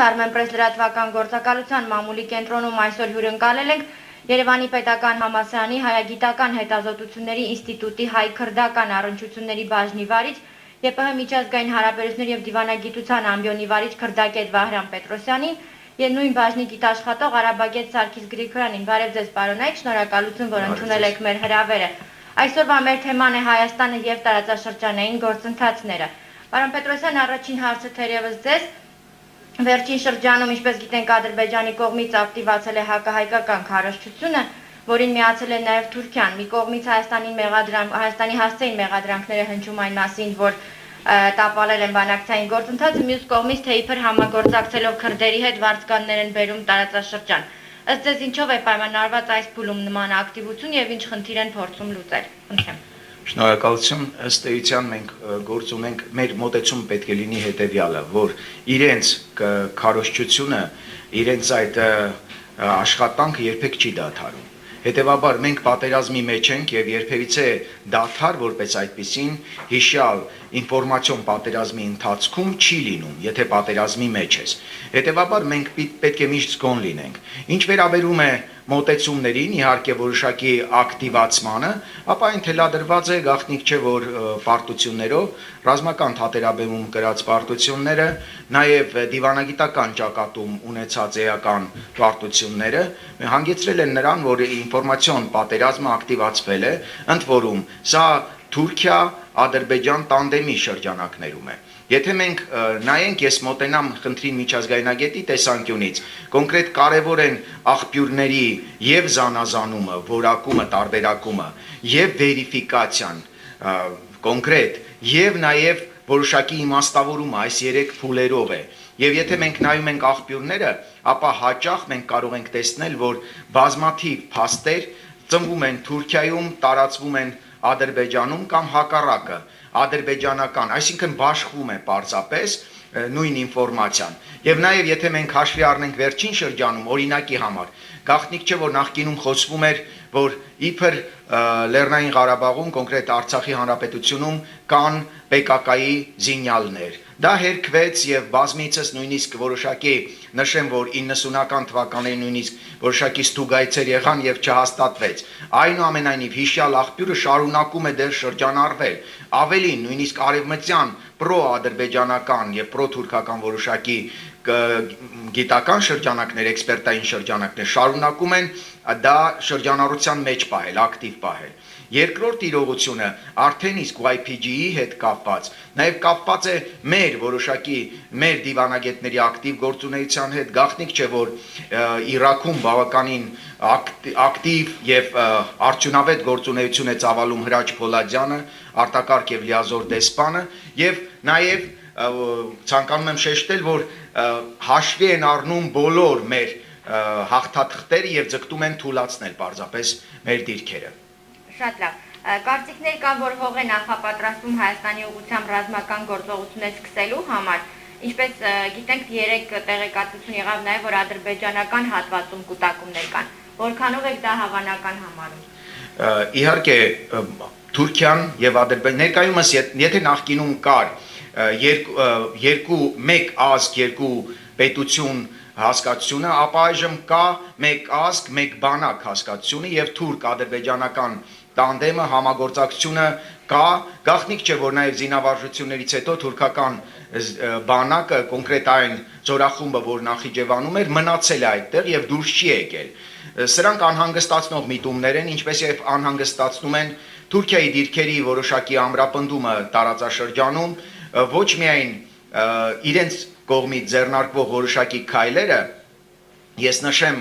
Armenpress լրատվական գործակալության մամուլի կենտրոնում այսօր հյուրընկալել ենք Երևանի պետական համալսարանի հայագիտական հետազոտությունների ինստիտուտի հայ-քրդական առնչությունների բաժնի վարիչ ԵՊՀ միջազգային հարաբերությունների և դիվանագիտության ամբիոնի վարիչ քրդագետ Վահրամ Պետրոսյանին և նույն բաժնի գիտաշխատող արաբագետ Սարգիս Գրիգորյանին։ Բարև ձեզ պարոնայք, շնորհակալություն, որ ընդունել եք մեր հրավերը։ Այսօրվա մեր թեման է Հայաստանը և տարածաշրջանային գործընթացները։ Պարոն Պետրոսյան, առաջին հարցը թերևս ձեզ։ Վերջին շրջանում, ինչպես գիտենք, Ադրբեջանի կողմից ակտիվացել է հակահայկական քարոզչությունը, որին միացել է նաև Թուրքիան։ Մի կողմից Հայաստանի հասցեին մեղադրանքները հնչում այն մասին, որ տապալել են բանակցային գործընթացը, մյուս կողմից թե իբր համագործակցելով քրդերի հետ վարձկաններ են բերում տարածաշրջան։ Ըստ ձեզ ինչով է պայմանավորված այս փուլում նման ակտիվություն եւ ինչ խնդիր են փորձում լուծել։ Խնդրեմ։ Շնորհակալություն, ըստ էության մենք գործ ունենք, մեր մոտեցումը պետք է լինի հետևյալը, որ իրենց քարոզչությունը, իրենց այդ աշխատանքը երբեք չի դադարում։ Հետևաբար մենք պատերազմի մեջ ենք եւ երբևիցե դադար որպես այդպիսին հիշյալ ինֆորմացիոն պատերազմի ընթացքում չի լինում, եթե պատերազմի մեջ ես։ Հետևաբար մենք պետք է միշտ զգոն լինենք։ Ինչ վերաբերում է մոտեցումներին, իհարկե որոշակի ակտիվացմանը, ապա այն թելադրված է գաղտնիք չէ, որ պարտություններով, ռազմական թատերաբեմում կրած պարտությունները, նաև դիվանագիտական ճակատում ունեցած էական պարտությունները հանգեցրել են նրան, որ ինֆորմացիոն պատերազմը ակտիվացվել է, ընդ որում սա Թուրքիա-Ադրբեջան տանդեմի շրջանակներում է։ Եթե մենք նայենք, ես մոտենամ խնդրին միջազգայնագետի տեսանկյունից, կոնկրետ կարևոր են աղբյուրների եւ զանազանումը, որակումը, տարբերակումը, եւ վերիֆիկացիան, կոնկրետ, եւ նաեւ որոշակի իմաստավորումը այս երեք փուլերով է։ Եվ եթե մենք նայում ենք աղբյուրները, ապա հաճախ մենք կարող ենք տեսնել, որ բազմաթիվ փաստեր ծնվում են Թուրքիայում, տարածվում են Ադրբեջանում կամ հակառակը, ադրբեջանական, այսինքն բաշխվում է պարզապես նույն ինֆորմացիան։ Եվ նաև եթե մենք հաշվի առնենք վերջին շրջանում, օրինակի համար, գաղտնիք չէ, որ նախկինում խոսվում էր, որ իբր Լեռնային Ղարաբաղում, կոնկրետ Արցախի հանրապետությունում կան PKK-ի զինյալներ։ Դա հերքվեց եւ բազմիցս նույնիսկ որոշակի նշեմ, որ 90-ական թվականներին նույնիսկ որոշակի ստուգայցեր եղան եւ չհաստատվեց։ Այնուամենայնիվ հիշյալ աղբյուրը շարունակում է դեռ շրջանառվել։ Ավելին, նույնիսկ արևմտյան պրո-ադրբեջանական եւ պրո-թուրքական որոշակի գիտական շրջանակներ, էքսպերտային շրջանակներ շարունակում են դա շրջանառության մեջ պահել, ակտիվ պահել։ Երկրորդ իրողությունը արդեն իսկ YPG-ի հետ կապված, նաև կապված է մեր որոշակի մեր դիվանագետների ակտիվ գործունեության հետ, գաղտնիք չէ, որ Իրաքում բավականին ակտիվ եւ արդյունավետ գործունեություն է ծավալում Հրաչ Փոլադյանը, արտակարգ եւ լիազոր դեսպանը եւ նաև ցանկանում եմ շեշտել, որ հաշվի են առնում բոլոր մեր հաղթաթղթերը եւ ձգտում են թույլաtsնել պարզապես մեր դիրքերը։ Շատ լավ։ Կարծիքներ կան, որ հող է նախապատրաստում Հայաստանի ուղղությամբ ռազմական գործողություններ սկսելու համար։ Ինչպես գիտենք, 3 տեղեկատվություն եղավ նաև, որ ադրբեջանական հատվածում կուտակումներ կան։ Որքանով եք դա հավանական համարում։ Իհարկե Թուրքիան եւ Ադրբեջանը ներկայումս եթե նախկինում կար մեկ ազգ, երկու պետություն հասկացությունը, ապա այժմ կա մեկ ազգ, մեկ բանակ հասկացությունը եւ թուրք-ադրբեջանական տանդեմը համագործակցությունը կա, գաղտնիք չէ, որ նաև զինավարժություններից հետո թուրքական բանակը, կոնկրետ այն զորախումբը, որ Նախիջևանում էր, մնացել է այդտեղ եւ դուրս չի եկել։ Սրանք անհանգստացնող միտումներ են, ինչպես եւ անհանգստացնում են Թուրքիայի դիրքերի որոշակի ամրապնդումը տարածաշրջանում, ոչ միայն իրենց կողմից ձեռնարկվող որոշակի քայլերը, ես նշեմ,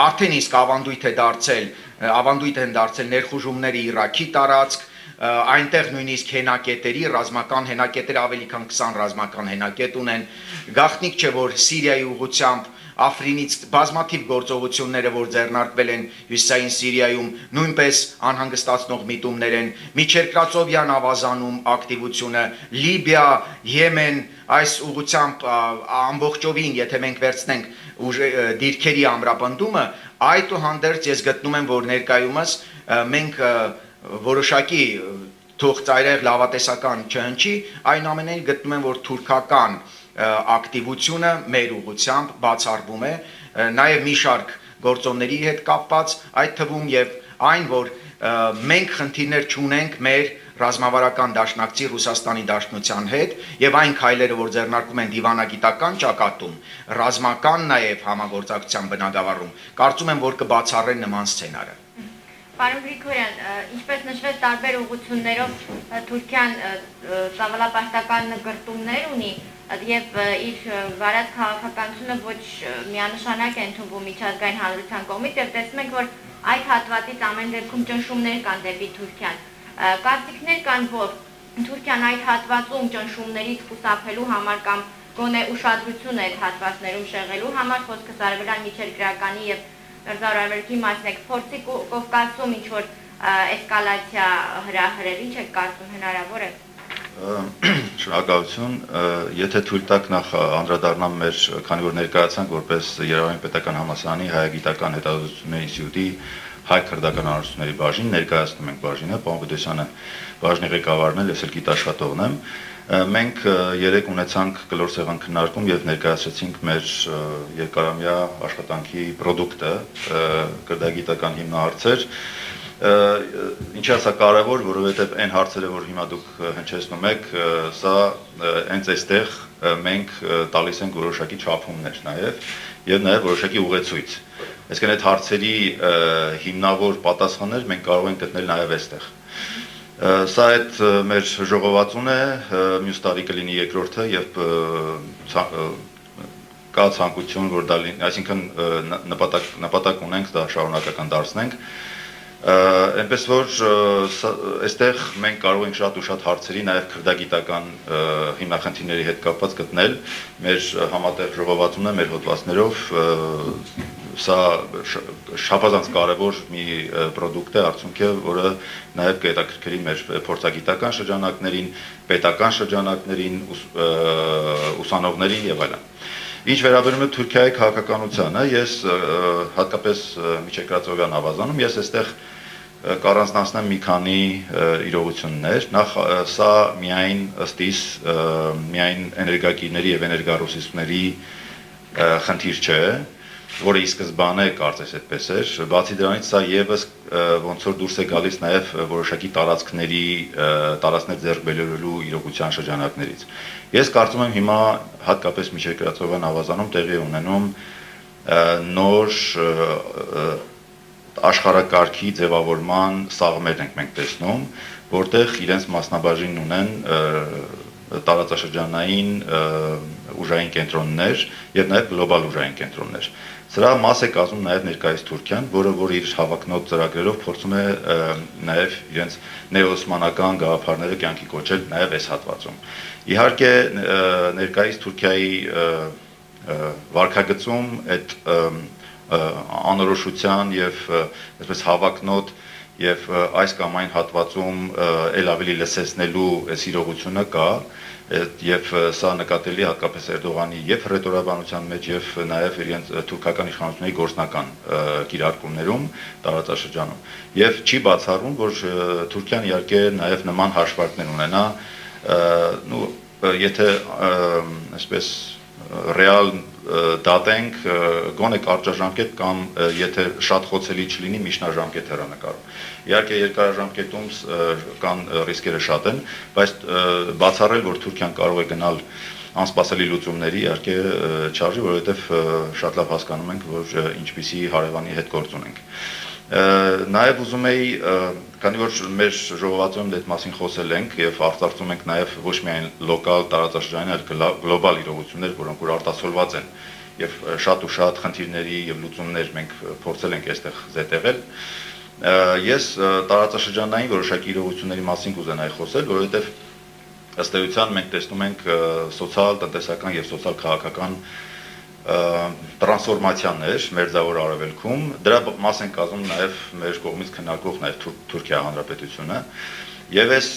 արդեն իսկ ավանդույթ են դարձել ներխուժումների Իրաքի տարածք, այնտեղ նույնիսկ հենակետերի, ռազմական հենակետերը ավելի քան 20 ռազմական հենակետ ունեն, գաղտնիք չէ, որ Սիրիայի ուղղությամբ Աֆրինից բազմաթիվ գործողությունները, որ ձեռնարկվել են հյուսիսային Սիրիայում, նույնպես անհանգստացնող միտումներ են, միջերկրածովյան ավազանում ակտիվությունը, Լիբիա, Եմեն, այս ուղղությամբ ամբողջովին, եթե մենք վերցնենք դիրքերի ամրապնդումը, այդուհանդերձ ես գտնում եմ, որ ներկայումս մենք որոշակի թող ծայրահեղ լավատեսական չհնչի, այնուամենայնիվ գտնում եմ, որ թուրքական ակտիվությունը մեր ուղղությամբ բացառվում է, նաև մի շարք գործոնների հետ կապված, այդ թվում եւ այն, որ մենք խնդիրներ չունենք մեր ռազմավարական դաշնակցի Ռուսաստանի Դաշնության հետ եւ այն քայլերը, որ ձեռնարկում են դիվանագիտական ճակատում, ռազմական նաեւ համագործակցության բնագավառում, կարծում եմ, որ կբացառեն նման սցենարը։ Պարոն Գրիգորյան, ինչպես նշվեց, տարբեր ուղղություններով Թուրքիան ծավալապաշտական գրտումներ ունի եւ իր վարած քաղաքականությունը ոչ միանշանակ է ընդունվում միջազգային հանրության կողմից եւ տեսնում ենք, որ այդ հատվածից ամեն դեպքում ճնշումներ կան դեպի Թուրքիան։ Կարծիքներ կան, որ Թուրքիան այդ հատվածում ճնշումներից խուսափելու համար կամ գոնե ուշադրություն է այդ հատվածներում շեղելու համար, խոսքը Արևելյան միջերկրականի եւ Մերձարևելքի մասին է, փորձի Կովկասում ինչ որ էսկալացիա հրահրել, ինչ է կարծում հնարավոր է։ Շնորհակալություն, եթե թույլ տաք նախ անդրադառնամ մեր, քանի որ ներկայացանք որպես Երևանի պետական համալսարանի հայագիտական հետազոտությունների ինստիտուտի հայ-քրդական անորոշությունների բաժին, ներկայացնում ենք բաժինը, պարոն Պետրոսյանը բաժնի ղեկավարն է, ես էլ գիտաշխատողն եմ։ Մենք երեք ունեցանք կլոր սեղան քննարկում եւ ներկայացրեցինք մեր երկարամյա աշխատանքի պրոդուկտը, քրդագիտական հիմնահարցեր։ Ինչի՞ է սա կարևոր, որովհետեւ այն հարցերը, որ հիմա դուք հնչեցնում եք, սա հենց այստեղ մենք տալիս ենք որոշակի չափումներ եւ նաեւ որոշակի ուղեցույց։ Այսինքն այդ հարցերի հիմնավոր պատասխաններ մենք կարող ենք գտնել նաեւ այստեղ։ Սա այդ մեր ժողովածուն է, մյուս տարի կլինի երկրորդը եւ կա ցանկություն, որ դա լինի, այսինքն նպատակ ունենք դա շարունակական դարձնենք։ Այնպես որ այստեղ մենք կարող ենք շատ ու շատ հարցերի նաև քրդագիտական հիմնախնդիրների հետ կապված գտնել մեր համատեղ ժողովածունը մեր հոդվածներով սա շաբազանց կարևոր մի պրոդուկտ է, արդյունք է, որը նաև կհետաքրքրի մեր փորձագիտական շրջանակներին, պետական շրջանակներին, ուսանողներին եւ այլն։ Ինչ վերաբերում է Թուրքիայի քաղաքականությանը, ես հատկապես միջերկրածովյան ավազանում, ես այստեղ կառանձնացնեմ մի քանի իրողություններ։ Նախ սա միայն ըստ իս միայն էներգակիրների եւ էներգառուսիցների խնդիր չէ, որը ի սկզբանե կարծես այդպես էր, բացի դրանից սա եւս ոնց որ դուրս է գալիս նաեւ որոշակի տարածքներ ձեռք բերելու իրողության շրջանակներից։ Ես կարծում եմ հիմա հատկապես միջերկրածովյան ավազանում տեղի ունենում նոր աշխարհակարգի ձևավորման սաղմեր ենք մենք տեսնում, որտեղ իրենց մասնաբաժին ունեն տարածաշրջանային ուժային կենտրոններ եւ նաեւ գլոբալ ուժային կենտրոններ։ Սրա մաս է կազմում նաեւ ներկայիս Թուրքիան, որը իր հավակնոտ ծրագրերով փորձում է նաեւ իրենց նեոօսմանական գաղափարները կյանքի կոչել նաեւ այս հատվածում։ Իհարկե ներկայիս Թուրքիայի վարքագծում այդ անորոշության եւ այսպես հավակնոտ եւ այս կամ այն հատվածում ել ավելի լսեցնելու այս իրողությունը կա եւ սա նկատելի հատկապես Էրդողանի եւ հռետորաբանության մեջ եւ նաեւ իրենց թուրքական իշխանությունների գործնական կիրարկումներում տարածաշրջանում եւ չի բացառվում որ Թուրքիան իհարկե նաեւ նման հաշվարկներ ունենա եթե այսպես ռեալ դատենք գոնե կարճաժամկետ կամ եթե շատ խոցելի չլինի միջնաժամկետ հեռանկարում։ Իհարկե երկարաժամկետում կան ռիսկերը շատ են, բայց բացառել որ Թուրքիան կարող է գնալ անսպասելի լուծումների, իհարկե չարժի, որովհետև շատ լավ հասկանում ենք, որ ինչպիսի հարևանի հետ գործ ունենք։ Նաև ուզում էի, քանի որ մեր ժողովածում այդ մասին խոսել ենք եւ արտացոլում ենք նաև ոչ միայն լոկալ տարածաշրջանային, այլ գլոբալ իրողություններ, որոնք որ արտացոլված են եւ շատ ու շատ խնդիրների եւ լուծումներ մենք փորձել ենք այստեղ զետեղել։ Ես տարածաշրջանային որոշակի իրողությունների մասին կուզենայի խոսել, որովհետեւ ըստ էության մենք տեսնում ենք սոցիալ, տնտեսական եւ սոցիալ-քաղաքական տրանսֆորմացիաներ Մերձավոր Արևելքում, դրա մաս են կազմում նաև մեր կողմից քննարկվող նաև Թուրքիա Հանրապետությունը, եւ այս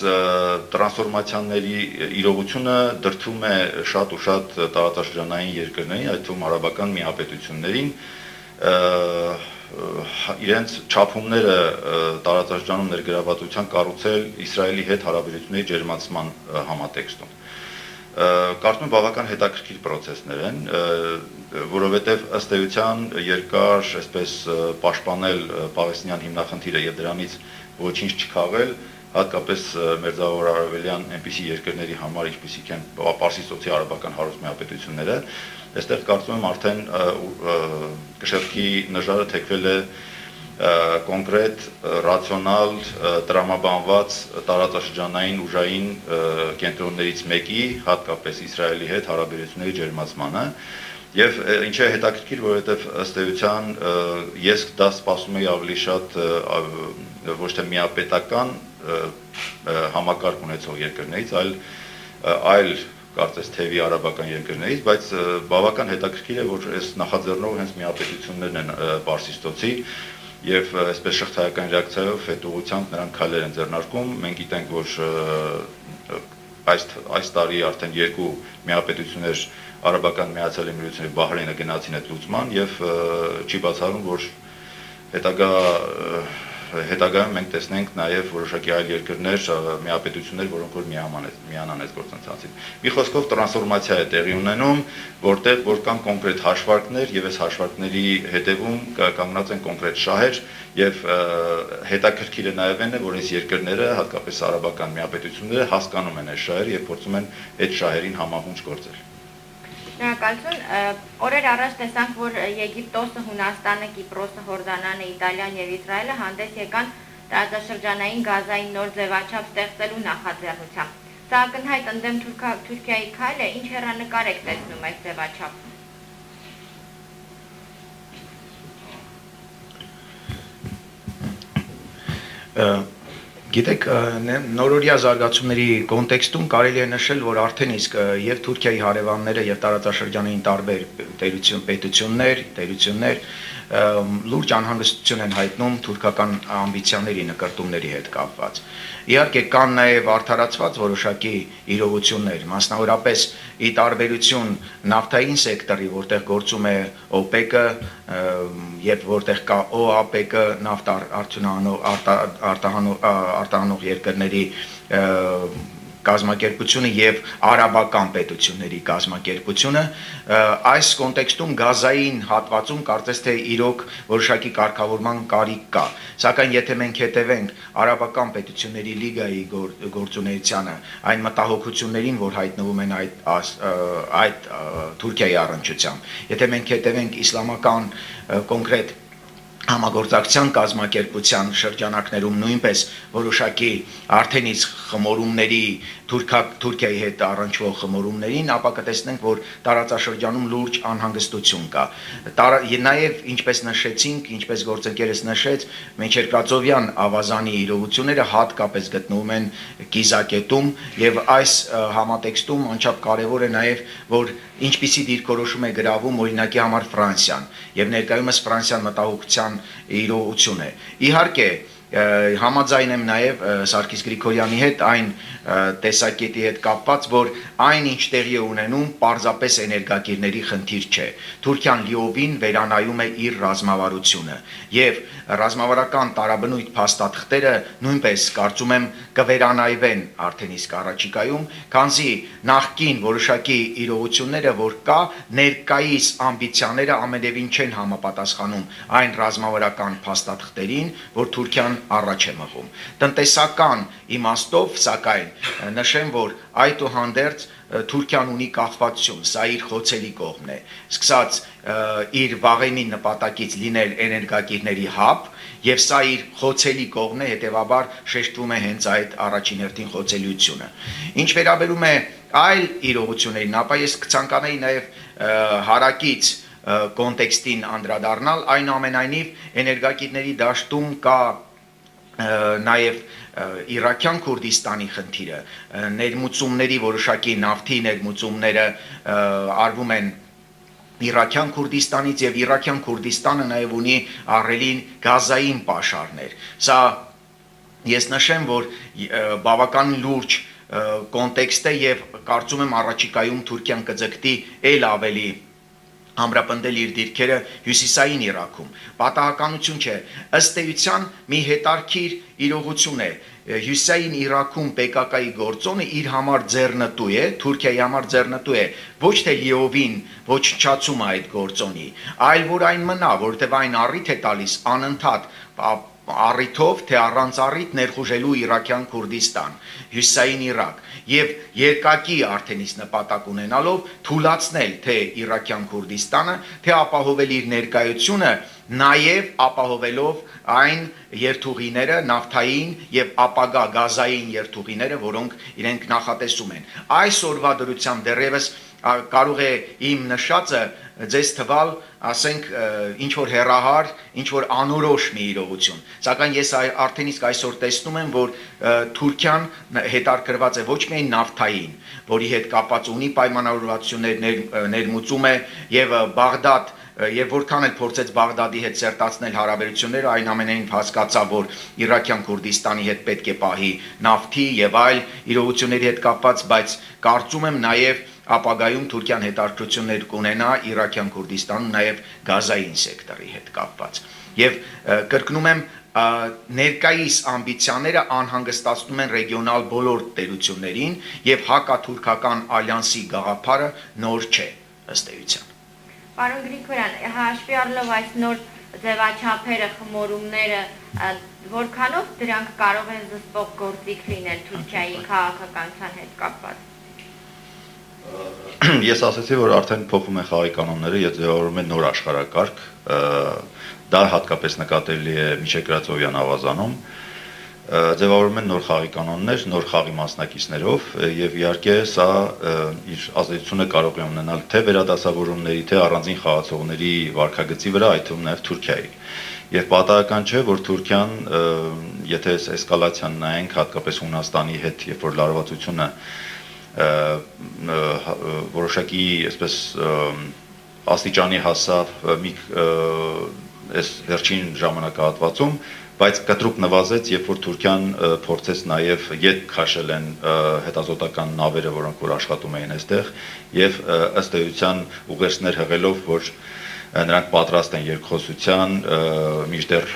տրանսֆորմացիաների իրողությունը դրդում է շատ ու շատ տարածաշրջանային երկրներին, այդ թվում արաբական միապետություններին, իրենց չափումները տարածաշրջանում ներգրավվածության կառուցել Իսրայելի հետ հարաբերությունների ջերմացման համատեքստում։ Կարծում եմ բավական հետաքրքիր process-ներ են, որովհետև ըստ էության երկար այսպես պաշտպանել պաղեստինյան հիմնախնդիրը եւ դրանից ոչինչ չքաղել, հատկապես մերձավոր արևելյան այնպիսի երկրների համար, ինչպիսիք են Պարսից ծոցի արաբական հարուստ միապետությունները, այստեղ կարծում եմ արդեն կշեռքի նժարը թեքվել է կոնկրետ, ռացիոնալ, տրամաբանված տարածաշրջանային ուժային կենտրոններից մեկի, հատկապես Իսրայելի հետ հարաբերությունների ջերմացմանը, եւ ինչ է հետաքրքիր, որովհետեւ ըստ էության ես դա սպասում եի ավելի շատ ոչ թե միապետական համակարգ ունեցող երկրներից, այլ կարծես թևի արաբական երկրներից, բայց բավական հետաքրքիր է, որ այս նախաձեռնող հենց միապետություններն են Պարսից ծոցի եւ այսպես շղթայական ռեակցիայով այդ ուղղությամբ նրանք քայլեր են ձեռնարկում։ Մենք գիտենք, որ այս տարի արդեն երկու միապետություններ արաբական Միացյալ Էմիրությունների Բահրեյնը գնացին այդ լուծման եւ չի բացառում, որ հետագայում մենք տեսնենք նաև որոշակի այլ երկրներ, միապետություններ, որոնք որ միանան այս գործընթացին։ Մի խոսքով տրանսֆորմացիա է տեղի ունենում, որ կան կոնկրետ հաշվարկներ եւ այս հաշվարկների հետևում կանգնած են կոնկրետ շահեր եւ հետաքրքիրը նաև այն է, որ այս երկրները, հատկապես արաբական միապետությունները հասկանում են այս շահերը եւ փորձում են այդ շահերին համահունչ գործել։ Շնորհակալություն։ Օրեր առաջ տեսանք, որ Եգիպտոսը, Հունաստանը, Կիպրոսը, Հորդանանը, Իտալիան եւ Իսրայելը հանդես եկան տարածաշրջանային գազային նոր ձևաչափ ստեղծելու նախաձեռնությամբ։ Սա ակնհայտ ընդդեմ Թուրքիայի քայլ է, ինչ հեռանկար եք տեսնում այս ձևաչափը։ Գիտեք, նորօրյա զարգացումների կոնտեքստում կարելի է նշել, որ արդեն իսկ եւ Թուրքիայի հարևանները եւ տարածաշրջանային տարբեր պետություններ լուրջ անհանգստություն են հայտնում թուրքական ամբիցիաների նկարտումների հետ կապված։ Իհարկե կան նաև արդարացված որոշակի իրողություններ, մասնավորապես ի տարբերություն նավթային սեկտորի, որտեղ գործում է OPEC-ը, եւ որտեղ կա OAPEC-ը, նավթ արտահանող երկրների կազմակերպությունը եւ արաբական պետությունների կազմակերպությունը, այս կոնտեքստում գազային հատվածում կարծես թե իրոք որոշակի կարգավորման կարիք կա, սակայն եթե մենք հետևենք արաբական պետությունների լիգայի գործունեությանը, այն մտահոգություններին, որ հայտնվում են այդ Թուրքիայի առնչությամբ, եթե մենք հետևենք իսլամական կոնկրետ համագործակցության կազմակերպության շրջանակներում նույնպես որոշակի արդեն իսկ խմորումների Թուրքիայի հետ առնչվող խմորումներին, ապա կտեսնենք, որ տարածաշրջանում լուրջ անհանգստություն կա։ Նաև ինչպես նշեցինք, ինչպես գործընկերս նշեց, Մեջերկացովյան ավազանի իրողությունները հատկապես գտնվում են կիզակետում եւ այս համատեքստում անչափ կարեւոր է նաև, որ ինչպիսի դիրքորոշում է գրավում օրինակի համար Ֆրանսիան եւ ներկայումս Ֆրանսիան մտահոգության իրողություն է։ Իհարկե համաձայն եմ նաև Սարգիս Գրիգորյանի հետ այն տեսակետի հետ կապված, որ այն ինչ տեղի է ունենում պարզապես էներգակիրների խնդիր չէ։ Թուրքիան լիովին վերանայում է իր ռազմավարությունը եւ ռազմավարական տարաբնույթ փաստաթղթերը նույնպես կարծում եմ կվերանայվեն արդեն իսկ առաջիկայում, քանզի նախկին որոշակի իրողությունները, որ կա, ներկայիս ամբիցիաները ամենևին չեն համապատասխանում այն ռազմավարական փաստաթղթերին, որ Թուրքիան առաջ է մղում։ Տնտեսական իմաստով, սակայն նշեմ, որ այդուհանդերձ Թուրքիան ունի կախվածություն, սա իր խոցելի կողմն է, սկսած իր վաղեմի նպատակից լինել էներգակիրների հաբ, եւ սա իր խոցելի կողմն է, հետեւաբար շեշտվում է հենց այդ առաջին հերթին խոցելիությունը։ Ինչ վերաբերում է այլ իրողություններին, ապա ես կցանկանայի նաեւ հարակից կոնտեքստին անդրադառնալ, այնուամենայնիվ էներգակիրների դաշտում կա նաև Իրաքյան Քուրդիստանի խնդիրը, ներմուծումների որոշակի նավթի ներմուծումները արվում են Իրաքյան Քուրդիստանից եւ Իրաքյան Քուրդիստանը նաև ունի ահռելի գազային պաշարներ։ Սա ես նշեմ, որ բավական լուրջ կոնտեքստ է եւ կարծում եմ առաջիկայում Թուրքիան կձգտի ել ավելի ամրապնդել իր դիրքերը հյուսիսային Իրաքում։ Պատահականություն չէ, ըստ էության մի հետարքիր իրողություն է։ Հյուսիսային Իրաքում PKK-ի գործոնը իր համար ձեռնտու է, Թուրքիայի համար ձեռնտու է, ոչ թե լիովին ոչնչացումը այդ գործոնի, այլ որ այն մնա, որովհետև այն առիթ է տալիս անընդհատ առիթով թե առանց առիթ ներխուժելու Իրաքյան Քուրդիստան, հյուսիսային Իրաք եւ երկակի արդեն իսկ նպատակ ունենալով թույլաtsնել թե Իրաքյան Քուրդիստանը, թե ապահովել իր ներկայությունը, նաեւ ապահովելով այն երթուղիները, նավթային եւ ապագա գազային երթուղիները, որոնք իրենք նախատեսում են։ Այսօրվա դրությամբ դեռևս կարող է իմ նշածը ձեզ թվալ, ասենք, ինչ որ հերահար, ինչ որ անորոշ մի իրողություն։ Սակայն ես արդեն իսկ այսօր տեսնում եմ, որ Թուրքիան հետարկրված է ոչ միայն նավթային, որի հետ կապված ունի պայմանավորվածություններ, ներմուծում է եւ Բաղդադ Եվ որքան էլ փորձեց Բաղդադի հետ սերտացնել հարաբերությունները, այն ամենայն հասկացավ, որ Իրաքյան Քուրդիստանի հետ պետք է պահի նավթի եւ այլ իրողությունների հետ կապված, բայց կարծում եմ նաեւ ապագայում Թուրքիան հետաքրքրություններ կունենա Իրաքյան Քուրդիստանում նաեւ գազային սեկտորի հետ կապված։ Եվ կրկնում եմ, ներկայիս ամբիցիաները անհանգստացնում են ռեգիոնալ բոլոր տերություններին եւ հակաթուրքական ալյանսի գաղափարը նոր չէ ըստ էության։ Պարոն Գրիգորյան, հաշվի առնելով այս նոր ձևաչափերը, խմորումները, որքանով դրանք կարող են զսպող գործիք լինել Թուրքիայի քաղաքականության հետ կապված։ Ես ասացի, որ արդեն փոխում են խաղի կանոնները եւ ձևավորում են նոր աշխարհակարգ, դա հատկապես նկատելի է Միջերկրածովյան ավազանում, ձևավորում են նոր խաղի կանոններ, նոր խաղի մասնակիցներով եւ իհարկե սա իր ազդեցությունը կարող է ունենալ թե վերադասավորումների, թե առանձին խաղացողների վարքագծի վրա, այդ թվում նաեւ Թուրքիայի։ Եվ պատահական չէ, որ Թուրքիան, եթե էսկալացիան նայենք հատկապես Հունաստանի հետ, երբ որ լարվածությունը որոշակի, այսպես աստիճանի հասավ մի այս վերջին ժամանակահատվածում, բայց կտրուկ նվազեց, երբ որ Թուրքիան փորձեց նաև ետ քաշել են հետազոտական նավերը, որոնք որ աշխատում էին այստեղ, եւ ըստ էության ուղերձներ հղելով, որ նրանք պատրաստ են երկխոսության, մինչդեռ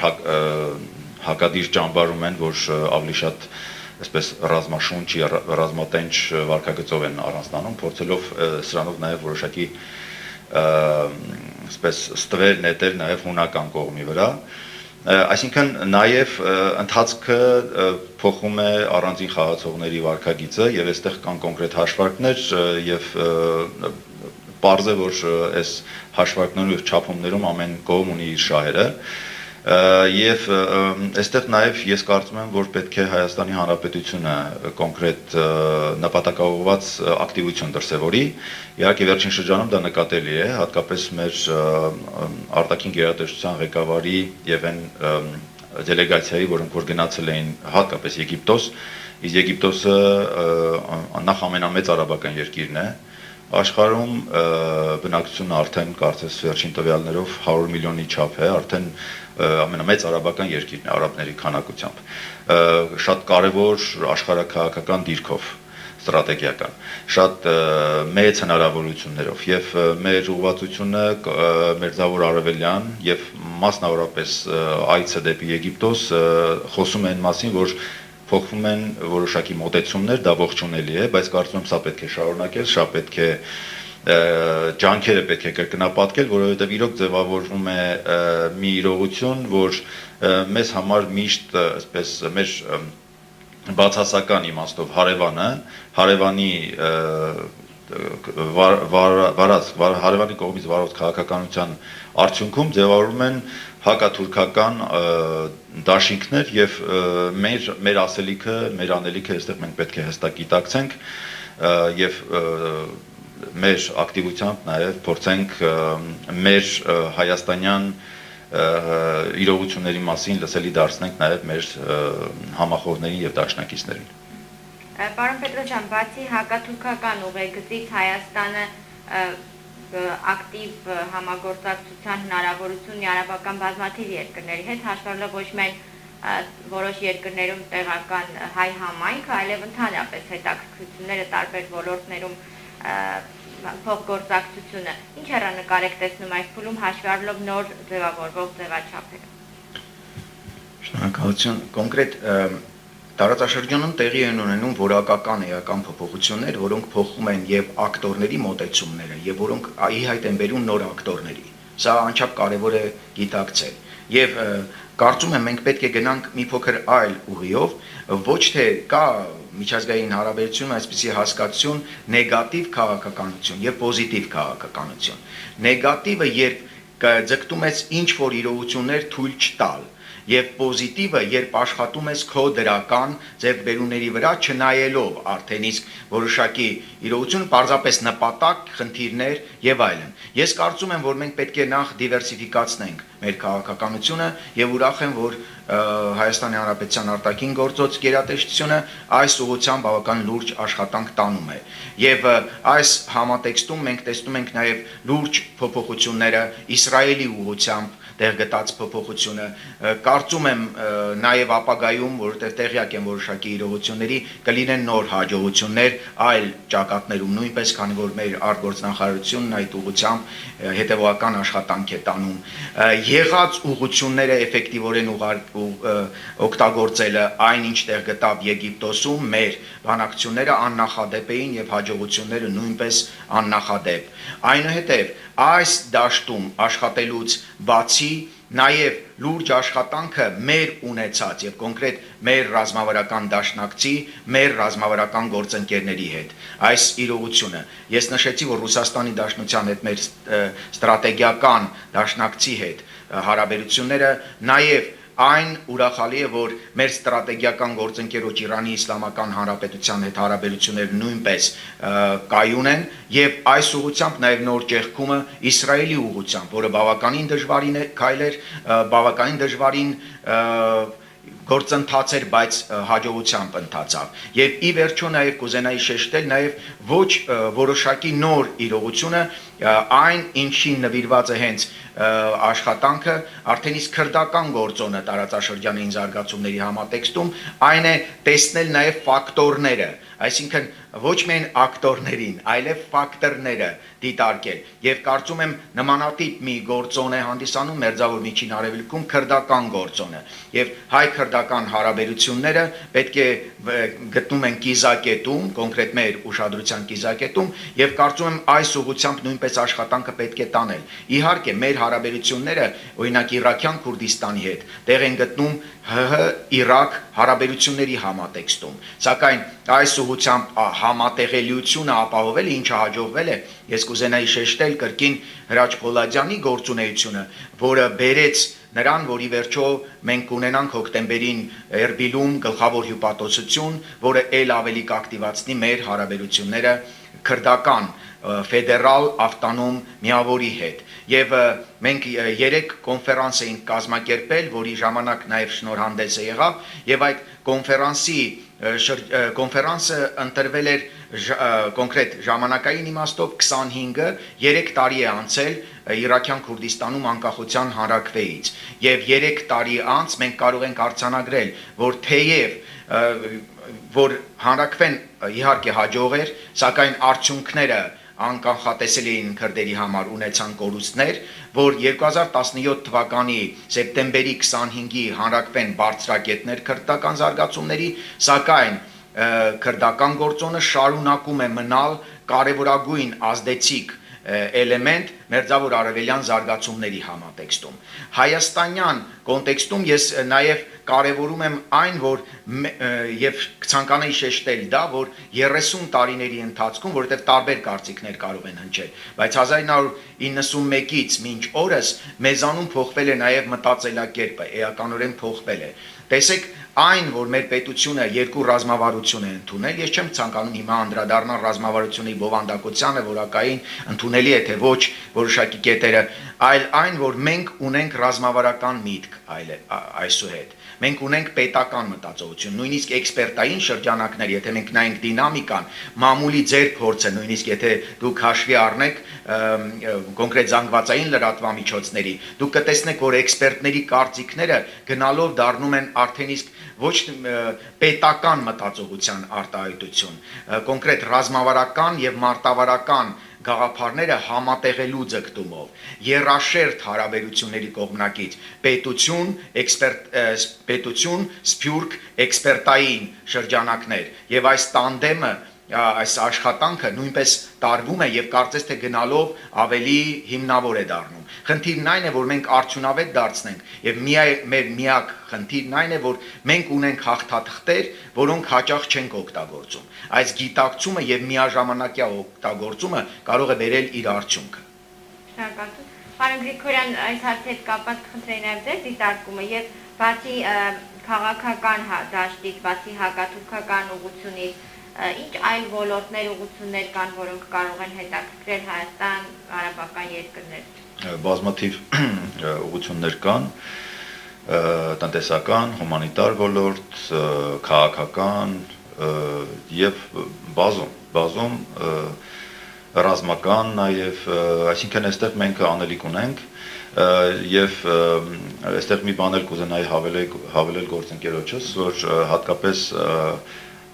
հակադիր ճամբարում են, որ ավելի շատ այսպես ռազմաշունչ, ռազմատենչ վարքագծով են առանձնանում, փորձելով սրանով նաև որոշակի այսպես ստվեր նետել նաև հունական կողմի վրա։ Այսինքն նաև ընթացքը փոխում է առանձին խաղացողների վարքագիծը եւ այստեղ կան կոնկրետ հաշվարկներ եւ պարզ է, որ այս հաշվարկներում եւ չափումներում ամեն կողմ ունի իր շահերը եւ այստեղ նաեւ ես կարծում եմ, որ պետք է Հայաստանի Հանրապետությունը կոնկրետ նպատակաուղղված ակտիվություն դրսևորի։ Իհարկե վերջին շրջանում դա նկատելի է, հատկապես մեր արտաքին գերատեսչության ղեկավարի եւ այն դելեգացիայի, որոնք որ գնացել էին հատկապես Եգիպտոս, իսկ Եգիպտոսը նախ ամենամեծ արաբական երկիրն է աշխարհում, բնակչությունը արդեն կարծես վերջին տվյալներով 100 միլիոնի չափ է, արդեն ամենամեծ արաբական երկիրն է արաբների քանակությամբ, շատ կարևոր աշխարհաքաղաքական դիրքով, ստրատեգիական, շատ մեծ հնարավորություններով եւ մեր ուղղվածությունը մերձավոր արևելյան եւ մասնավորապես այցը դեպի Եգիպտոս խոսում են մասին, որ փոխվում են որոշակի մոտեցումներ, դա ողջունելի է, բայց կարծում եմ սա պետք է շարունակել, սա պետք է ջանքերը պետք է կրկնապատկել, որովհետև իրոք ձևավորվում է մի իրողություն, որ մեզ համար միշտ այսպես մեր բացասական իմաստով հարևանի հարևանի կողմից վարված քաղաքականության արդյունքում ձևավորում են հակաթուրքական դաշինքներ եւ մեր ասելիքը, մեր անելիքը այստեղ մենք պետք է հստակ գիտակցենք եւ մեր ակտիվությամբ նաեւ փորձենք մեր հայաստանյան իրողությունների մասին լսելի դարձնենք նաեւ մեր համախոհներին եւ դաշնակիցներին։ Պարոն Պետրոսյան, բացի հակաթուրքական ուղեգծից Հայաստանը ակտիվ համագործակցության հնարավորություն ունի արաբական բազմաթիվ երկրների հետ, հաշվառելով ոչ միայն որոշ երկրներում տեղական հայ համայնքը, այլև ընդհանրապես հետաքրքրությունները տարբեր ոլորտներում փոխգործակցությունը։ Ինչ հեռանկար եք տեսնում այս փուլում հաշվի առնելով նոր ձևավորվող ձևաչափերը։ Շնորհակալություն։ Կոնկրետ տարածաշրջանում տեղի են ունենում որակական էական փոփոխություններ, որոնք փոխում են եւ ակտորների մոտեցումները, եւ որոնք ի հայտ են բերում նոր ակտորների։ Սա անչափ կարևոր է գիտակցել։ Եվ կարծում եմ մենք պետք է գնանք մի փոքր այլ ուղիով, ոչ թե կա միջազգային հարաբերությունում այսպիսի հասկացություն նեգատիվ քաղաքականություն եւ պոզիտիվ քաղաքականություն։ Նեգատիվը երբ ձգտում ես ինչ որ իրողություններ թույլ չտալ եւ պոզիտիվը երբ աշխատում ես քո դրական ձեռքբերումների վրա չնայելով արդեն իսկ որոշակի իրողություն պարզապես նպատակ, խնդիրներ եւ այլն։ Ես կարծում եմ, որ մենք պետք է նախ դիվերսիֆիկացնենք մեր քաղաքականությունը եւ ուրախ եմ, որ Հայաստանի Հանրապետության արտաքին գործոց գերատեսչությունը այս ուղղությամբ բավական լուրջ աշխատանք տանում է։ Եվ այս համատեքստում մենք տեսնում ենք նաեւ լուրջ փոփոխությունները Իսրայելի ուղղությամբ տեղ գտած փոփոխությունը կարծում եմ նաև ապագայում, որովհետև տեղյակ եմ որոշակի իրողությունների կլինեն նոր հաջողություններ այլ ճակատներում նույնպես, քանի որ մեր արտգործնախարարությունն այդ ուղղությամբ հետևողական աշխատանք է տանում։ Եղած ուղղությունները էֆեկտիվորեն օգտագործելը այնինչ տեղ գտավ Եգիպտոսում մեր բանակցությունները աննախադեպ էին եւ հաջողությունները նույնպես աննախադեպ։ Այնուհետև այս դաշտում աշխատելուց բացի նաև լուրջ աշխատանքը մեր ունեցած եւ կոնկրետ մեր ռազմավարական դաշնակցի, մեր ռազմավարական գործընկերների հետ։ Այս իրողությունը ես նշեցի, որ Ռուսաստանի Դաշնության հետ մեր ստրատեգիական դաշնակցի հետ հարաբերությունները նաև այն ուրախալի է, որ մեր ստրատեգիական գործընկերոջ Իրանի Իսլամական Հանրապետության հետ հարաբերությունները նույնպես կայուն են եւ այս ուղղությամբ նաեւ նոր ճեղքումը Իսրայելի ուղղությամբ, որը բավականին դժվարին է քայլեր, բավականին դժվարին գործընթաց էր, բայց հաջողությամբ ընթացավ։ Եվ ի վերջո նաև կուզենայի շեշտել նաև ոչ որոշակի նոր իրողությունը, այն ինչին նվիրված է հենց աշխատանքը, արդեն իսկ քրդական գործոնը տարածաշրջանային զարգացումների համատեքստում, այն է տեսնել նաև ֆակտորները, այսինքն ոչ միայն ակտորներին, այլև ֆակտորները դիտարկել։ Եվ կարծում եմ նմանատիպ մի գործոն է հանդիսանում Մերձավոր Միջին Արևելքում քրդական գործոնը։ Եվ հայ-քրդական հարաբերությունները պետք է գտնում են կիզակետում, կոնկրետ մեր ուշադրության կիզակետում, եւ կարծում եմ այս ուղղությամբ նույնպես աշխատանքը պետք է տանել։ Իհարկե մեր հարաբերությունները, օրինակ Իրաքյան Քուրդիստանի հետ, տեղ են գտնում ՀՀ-Իրաք հարաբերությունների համատեքստում։ Սակայն այս ուղղությամբ համատեղելիությունը ապահովել է, ինչը հաջողվել է, ես կուզենայի շեշտել կրկին Հրաչ Փոլադյանի գործունեությունը, որը բերեց նրան, որ ի վերջո մենք ունենանք հոկտեմբերին Էրբիլում գլխավոր հյուպատոսություն, որը ել ավելի կակտիվացնի մեր հարաբերությունները քրդական ֆեդերալ ավտոնոմ միավորի հետ։ Եվ մենք 3 կոնֆերանս էինք կազմակերպել, որի ժամանակ նաև շնորհանդեսը եղավ, եւ այդ կոնֆերանսը ընտրվել էր կոնկրետ ժամանակային իմաստով 25-ը 3 տարի է անցել Իրաքյան Քուրդիստանում անկախության հանրաքվեից եւ 3 տարի անց մենք կարող ենք արձանագրել, որ թեև որ հանրաքվեն իհարկե հաջող էր, սակայն արդյունքները անկանխատեսելի էին քրդերի համար ունեցան կորուստներ, որ 2017 թվականի սեպտեմբերի 25-ի հանրաքվեն բարձրակետներ քրդական զարգացումների, սակայն քրդական գործոնը շարունակում է մնալ կարևորագույն ազդեցիկ էլեմենտ մերձավոր արևելյան զարգացումների համատեքստում։ Հայաստանյան կոնտեքստում ես նաև կարևորում եմ այն, որ եւ ցանկանայի շեշտել դա, որ 30 տարիների ընթացքում, որովհետեւ տարբեր կարծիքներ կարող են հնչել, բայց 1991-ից մինչ օրս մեզանում փոխվել է նաև մտածելակերպը, էականորեն փոխվել է։ Տեսեք, այն, որ մեր պետությունը երկու ռազմավարություն է ընդունել, ես չեմ ցանկանում հիմա անդրադառնալ ռազմավարությունների բովանդակությանը, որակային ընդունելի է թե ոչ որոշակի կետերը, այլ այն, որ մենք ունենք ռազմավարական միտք այսուհետ, մենք ունենք պետական մտածողություն, նույնիսկ էքսպերտային շրջանակներ, եթե մենք նայենք դինամիկան, մամուլի ձեր փորձը, նույնիսկ եթե դուք հաշվի առնեք կոնկրետ զանգվածային լրատվամիջոցների, դուք կտեսնեք, որ էքսպերտների կարծիքները գնալով դառնում են արդեն իսկ ոչ պետական մտածողության արտահայտություն, կոնկրետ ռազմավարական եւ մարտավարական գաղափարները համատեղելու ձգտումով, երաշերտ հարաբերությունների կողմնակից պետություն, սփյուռք, էքսպերտային շրջանակներ եւ այս տանդեմը այս աշխատանքը նույնպես տարվում է եւ կարծես թե գնալով ավելի հիմնավոր է դառնում։ Խնդիրն այն է, որ մենք արդյունավետ դարձնենք եւ մեր միակ խնդիրն այն է, որ մենք ունենք հաղթաթղթեր, որոնք հաճախ չենք օգտագործում։ Այս գիտակցումը եւ միաժամանակյա օգտագործումը կարող է բերել իր արդյունքը։ Շնորհակալություն։ Պարոն Գրիգորյան, այս հարցի հետ կապված կխնդրեի նաեւ ձեր դիտարկումը եւ բացի քաղաքական դաշտից, բացի հակաթուրքական ուղղությունից ինչ այլ ոլորտներ ուղղություններ կան, որոնք կարող են հետաքրքրել Հայաստան, արաբական երկրներ։ Բազմաթիվ ուղղություններ կան, տնտեսական, հումանիտար ոլորտ, քաղաքական եւ բազում ռազմական նաեւ, այսինքն այստեղ մենք անելիք ունենք եւ այստեղ մի բան էլ կուզենայի հավելել գործընկերոջս, որ հատկապես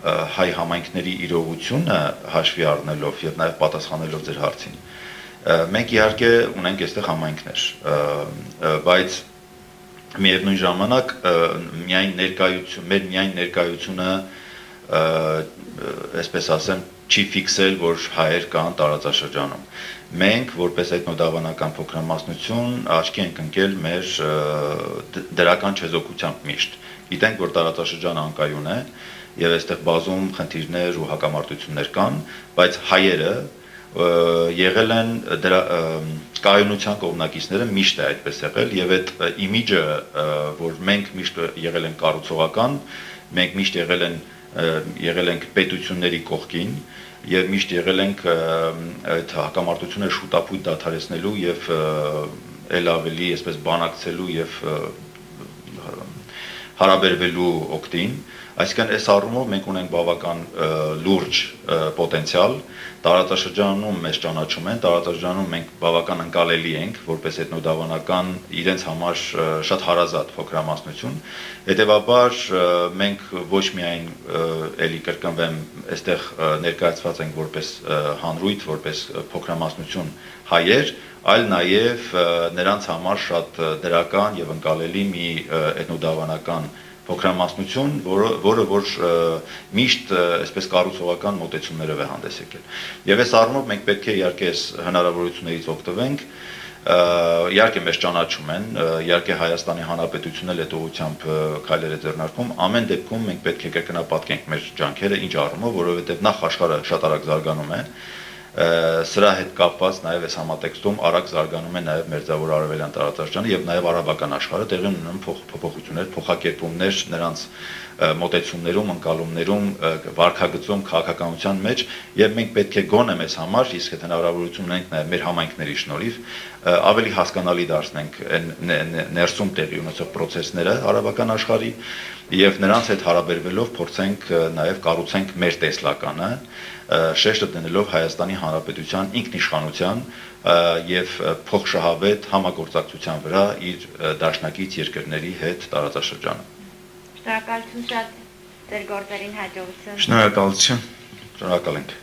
հայ համայնքների իրողությունը հաշվի առնելով եւ նաեւ պատասխանելով ձեր հարցին։ Մենք իհարկե ունենք այստեղ համայնքներ, բայց միևնույն ժամանակ միայն ներկայությունը, այսպես ասեմ, չի ֆիքսել, որ հայեր կան տարածաշրջանում։ Մենք, որպես էթնոդավանական փոքրամասնություն, աչքի ենք ընկել մեր դրական չեզոքությամբ միշտ։ Գիտենք, որ տարածաշրջանը անկայուն է, եւ այստեղ բազում խնդիրներ ու հակամարտություններ կան, բայց հայերը եղել են դրա կայունության կողմնակիցները միշտ է այդպես եղել եւ այդ իմիջը, որ մենք միշտ եղել ենք կառուցողական, մենք միշտ եղել ենք պետությունների կողքին եւ միշտ եղել ենք այդ հակամարտությունները շուտապույտ դադարեցնելու եւ ել ավելի, այսպես բանակցելու եւ հարաբերվելու օգտին, այսինքն այս առումով մենք ունենք բավական լուրջ պոտենցիալ, տարածաշրջանում մեզ ճանաչում են, տարածաշրջանում մենք բավական ընկալելի ենք, որպես էթնոդավանական իրենց համար շատ հարազատ փոքրամասնություն, հետեւաբար մենք ոչ միայն էլի կրկնվեմ, այստեղ ներկայացված ենք որպես հանրույթ, որպես փոքրամասնություն հայեր, այլ նաև նրանց համար շատ դրական եւ ընկալելի մի էթնոդավանական փոքրամասնություն, որը որ միշտ այսպես կառուցողական մոտեցումներով է հանդես եկել։ Եվ այս առումով մենք պետք է իհարկե այս հնարավորություններից օգտվենք, իհարկե մեզ ճանաչում են, իհարկե Հայաստանի Հանրապետությունն էլ այդ ուղղությամբ քայլեր է ձեռնարկում, ամեն դեպքում մենք պետք է կրկնապատկենք մեր ջանքերը, ինչ առումով, որովհետև նախ աշխարհը շատ արագ զարգանում է, սրա հետ կապված նաև այս համատեքստում արագ զարգանում է նաև Մերձավոր Արևելյան տարածաշրջանը եւ նաև արաբական աշխարհը տեղի ունեն փոփոխություններ, փոխակերպումներ նրանց մոտեցումներում, ընկալումներում, վարքագծում, քաղաքականության մեջ եւ մենք պետք է գոնե մեզ համար, իսկ այդ հնարավորություն ունենք նաև մեր համայնքների շնորհիվ ավելի հասկանալի դարձնենք ներսում տեղի ունեցող process-ները արաբական աշխարհի եւ նրանց հետ հարաբերվելով փորձենք նաև կառուցենք մեր տեսլականը շեշտը դնելով Հայաստանի Հանրապետության ինքնիշխանության եւ փոխշահավետ համագործակցության վրա իր դաշնակից երկրների հետ տարածաշրջանում։ Շնորհակալություն շատ ձեր գործերին հաջողություն։ Շնորհակալություն։ Շնորհակալ ենք։